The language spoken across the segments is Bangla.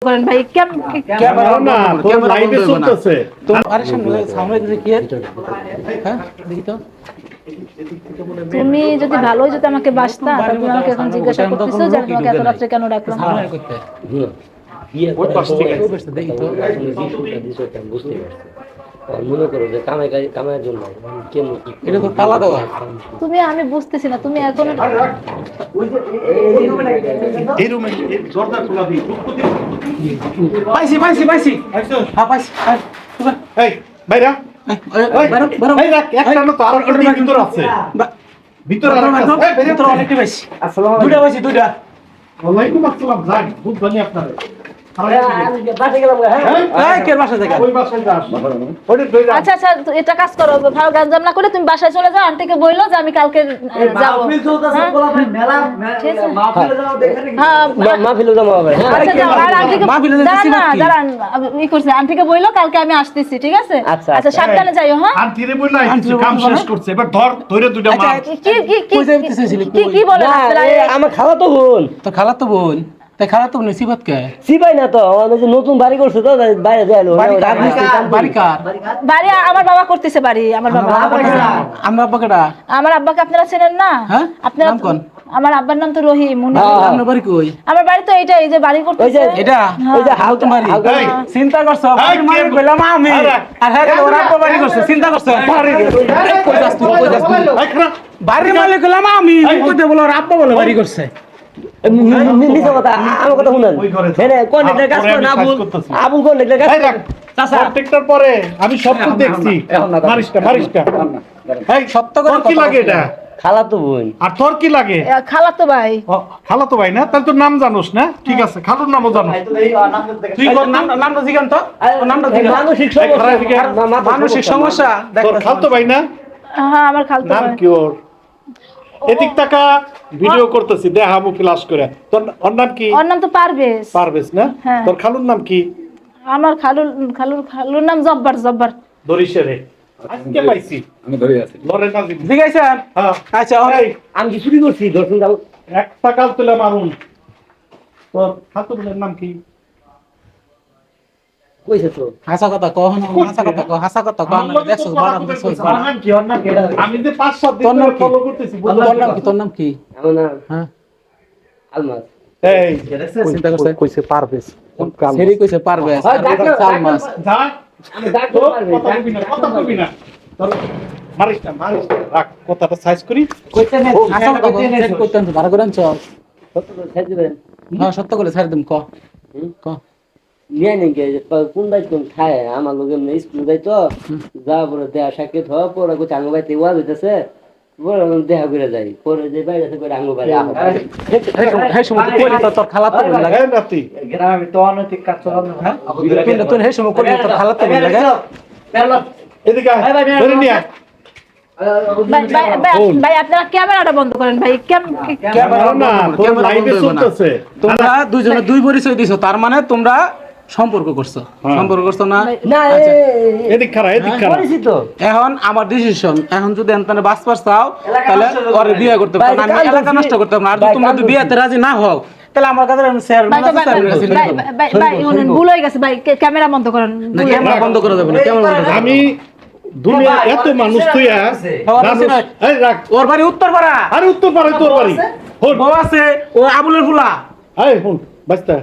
করেন ভাই ক্যামেরা না তো লাইভে চলতেছে তো আরে সামনে দিকে কি হ্যাঁ দেখি তো তুমি যদি ভালোই যদি আমাকে বাসতা তাহলে তুমি আমাকে এখন জিজ্ঞাসা করতেছো যে তোমাকে এত রাত্রে কেন ডাকলাম সামনে করতে বিয়ে ওই পাশ থেকে ওই পাশে দেখি তো বুঝতে পারছি মনে করো যে কামাইয়ের জন্য কেমন এটা তো তালা দেওয়া তুমি আমি বুঝতেছি না তুমি এখন এই রুমে দরজা খোলা দি পাইছি হ্যাঁ পাইছি এই বাইরা বড় এই রাখ একটা না তো আর একটা ভিতর আছে ভিতর আর একটা এই বাইরে তোর অনেকটা পাইছি দুইটা পাইছি দুইটা ওয়ালাইকুম আসসালাম যাই খুব ভালো আপনারে আচ্ছা আচ্ছা এটা কাজ করো ভালো গাঞ্জাম না করে তুমি বাসায় চলে যাও আন্টিকে বইলো যে আমি কালকে যাবো মাহফিলে জমা হবে আচ্ছা যাও আর আন্টিকে দাঁড়ান ই করছে আন্টিকে বইলো কালকে আমি আসতেছি ঠিক আছে আচ্ছা সাবধানে যাইও হ্যাঁ আন্টিরে বললা কাম শেষ করছে এবার ধরে দুইটা মার কি বলে আমার খালাতো বোন তো খালাতো বোন তাই খালাতো বোন সিবাত কে সিবাই না তো আমাদের যে নতুন বাড়ি করছে তো বাইরে যাইলো বাড়ি কার বাড়ি আমার বাবা করতেছে বাড়ি আমার বাবা আমরা আব্বাকেডা আমার আব্বাকে আপনারা চেনেন না হ্যাঁ আপনারা নাম কোন আমার আব্বার নাম তো রহিম আপনার বাড়ি কই আমার বাড়ি তো এইটা এই যে বাড়ি করতেছে এটা ওই যে হাউ তোমার চিন্তা করছো আমি মানে কইলাম আমি আর হ্যাঁ ওর আব্বা বাড়ি করছে চিন্তা করছো কই যাস তুই বাড়ি মালিক কইলাম আমি কইতে বলো ওর আব্বা বলে বাড়ি করছে নিচে কথা আমার কথা শুনেন হ্যাঁ কন্ট্রাক্টর কাজ করে না আবুল কন্ট্রাক্টর কাজ করে প্রত্যেকটার পরে আমি সব তো দেখছি মারিসটা এই সত্য করে কি লাগে এটা খালাতো বোন আর তোর কি লাগে খালাতো ভাই খালাতো ভাই না তাহলে তোর নাম জানোস না ঠিক আছে খালুর নামও জানো তুই তোর নামটা জিগান তো ওর নামটা জিগান মানসিক সমস্যা তোর খালতো ভাই না হ্যাঁ আমার খালতো নাম ভাই কি ওর এদিক টাকা ভিডিও করতেছি দেখাবো ফ্লাশ করে তোর ওর নাম কি ওর নাম তো পারভেজ না তোর খালুর নাম কি আমার খালুর নাম জব্বার দরিশে রে আজকে পাইছি আমি ধরে আছি লরে নাজিম জিগাইছেন হ্যাঁ আচ্ছা এই আমি কি চুরি করছি দর্শন যাও একটা কাল তুলে মারুন তোর খালুর নাম কি কইছে তো হাসা কথা কহ না হাসা কথা কহ না দেখছস বাড়া নাম কি ওর নাম কি আমি যে 5-7 দিন ধরে ফলো করতেছি তোর নাম কি আমার নাম হ্যাঁ আলমাস এই চিন্তা করছ কইছে পারভেজ সেরি কইছে পারবে সালমাস যা আমি ডাক্তার পারবে কথা কইবি না তোর মারিস রাখ কথাটা সাইজ করি কইতে নে হাসা কথা কইতেন তো ভাড়া করেন চল ছেড়ে দিবেন হ্যাঁ সত্য করে ছাড় দিম ক ক নিয়ে নেন কে কোন দায়িত্ব খায় আমার লোক এমনি স্কুল যাইতো যা বলে দেয়া সাক্ষাৎ হওয়া পরে কোথায় আঙ্গ বাইতে ওয়াজ হইতেছে বলে দেখা করে যাই পরে যে বাইরে আছে করে আঙ্গ বাইরে হে সময় কইলি তো তোর খালা তো লাগে লাগাই নাতি গ্রামে তো অনৈতিক কাজ চলানো হ্যাঁ তুই হে সময় কইলি তোর খালা তো লাগে এদিকে ধরে নিয়া ভাই আপনারা ক্যামেরাটা বন্ধ করেন ভাই ক্যামেরা না তোর লাইভে চলতেছে তোমরা দুইজনে দুই পরিচয় দিছো তার মানে তোমরা সম্পর্ক করছো না না এদিক খারা পরিচিত এখন আমার ডিসিশন এখন যদি এনতানে বাসপার চাও তাহলে ওরে বিয়ে করতে পারো না আমি এলাকা নষ্ট করতে পারো না আর যদি তোমরা যদি বিয়েতে রাজি না হও তাহলে আমার কাছে চেয়ারম্যান আছে ভাই ভুল হয়ে গেছে ভাই ক্যামেরা বন্ধ করেন ক্যামেরা বন্ধ করে দেব না ক্যামেরা বন্ধ আমি দুনিয়া এত মানুষ তুই এই রাখ ওর বাড়ি উত্তরপাড়া আরে উত্তরপাড়া তোর বাড়ি হন বউ আছে ও আবুলের ফুলা এই হন বাস্তা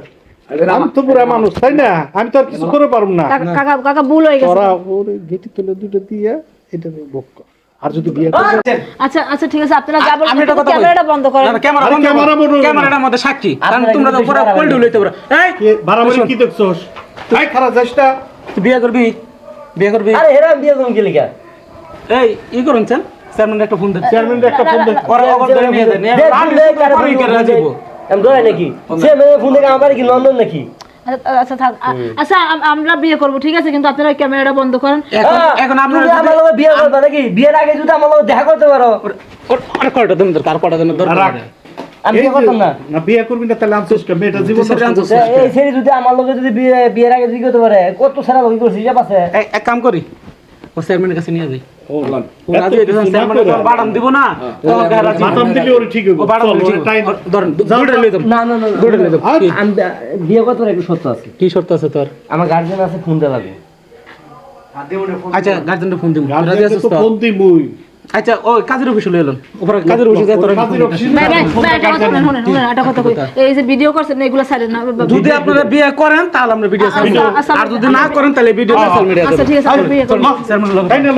আমি তো পুরা মানুষ তাই না আমি তো আর কিছু করে পারব না কাকা ভুল হয়ে গেছে তোরা ওরে গেটি তুলে দুটো দিয়া এটা বক আর যদি বিয়ে করে আচ্ছা ঠিক আছে আপনারা যা বলেন আমি একটা কথা ক্যামেরাটা বন্ধ করেন না ক্যামেরা বন্ধ ক্যামেরাটার মধ্যে সাক্ষী কারণ তোমরা তো পুরো পল্টু লইতে পারো এই বাড়াবাড়ি কি দেখছস তুই খারাপ যাসটা তুই বিয়ে করবি আরে হেরা বিয়ে করুন কি লিখা এই ই করুন চেন চেয়ারম্যান একটা ফোন দে চেয়ারম্যান একটা ফোন দে ওরা ওভার ধরে নিয়ে দেন আমি পরে করে রাখব আমি ধরে নাকি সে মেয়ে ফোন দেখে আমার কি লন্ডন নাকি আচ্ছা থাক আচ্ছা আমরা বিয়ে করব ঠিক আছে কিন্তু আপনারা ক্যামেরাটা বন্ধ করেন এখন আপনারা আমার লগে বিয়ে করবে নাকি বিয়ের আগে যদি আমার লগে দেখা করতে পারো আর কয়টা দিন দরকার কয়টা দিন দরকার আমি বিয়ে করতাম না না বিয়ে করবি না তাহলে আনছিস কে মেয়েটা জীবন এই ছেলে যদি আমার লগে যদি বিয়ের আগে জিজ্ঞেস করতে পারে কত সারা লগে করছিস যা পাশে এক কাম করি ও চেয়ারম্যানের কাছে নিয়ে যাই রাজি হইতেছেন চেয়ারম্যান বাড়াম দিব না তখন রাজি বাদাম দিলে ওরে ঠিক হবে ও বাড়াম চল, দিলে ওরে টাইম ধরেন দুটো লই দাও না না না না, দুটো লই দাও আমি বিয়ে করতে একটু সত্য আছে। কি শর্ত আছে তোর আমার গার্জেন আছে, ফোন দেওয়া লাগবে। আচ্ছা গার্জেনকে ফোন দিম রাজি গার্জেনকে আছিস তো তো ফোন দিই মুই আচ্ছা ও কাজের অফিসে লই এলেন উপরে কাজের অফিসে যা তোর কাজের অফিসে ভাই ভাই ভাই, একটা কথা শুনেন, শুনেন, শুনেন, একটা কথা কই। এই যে ভিডিও করছেন এগুলো ছাড়েন না। যদি আপনারা বিয়ে করেন তাহলে আমরা ভিডিও ছাড়ব আচ্ছা, আর যদি না করেন তাহলে ভিডিও সোশ্যাল মিডিয়া আচ্ছা ঠিক আছে, আপনি বিয়ে করুন। চেয়ারম্যান তাই না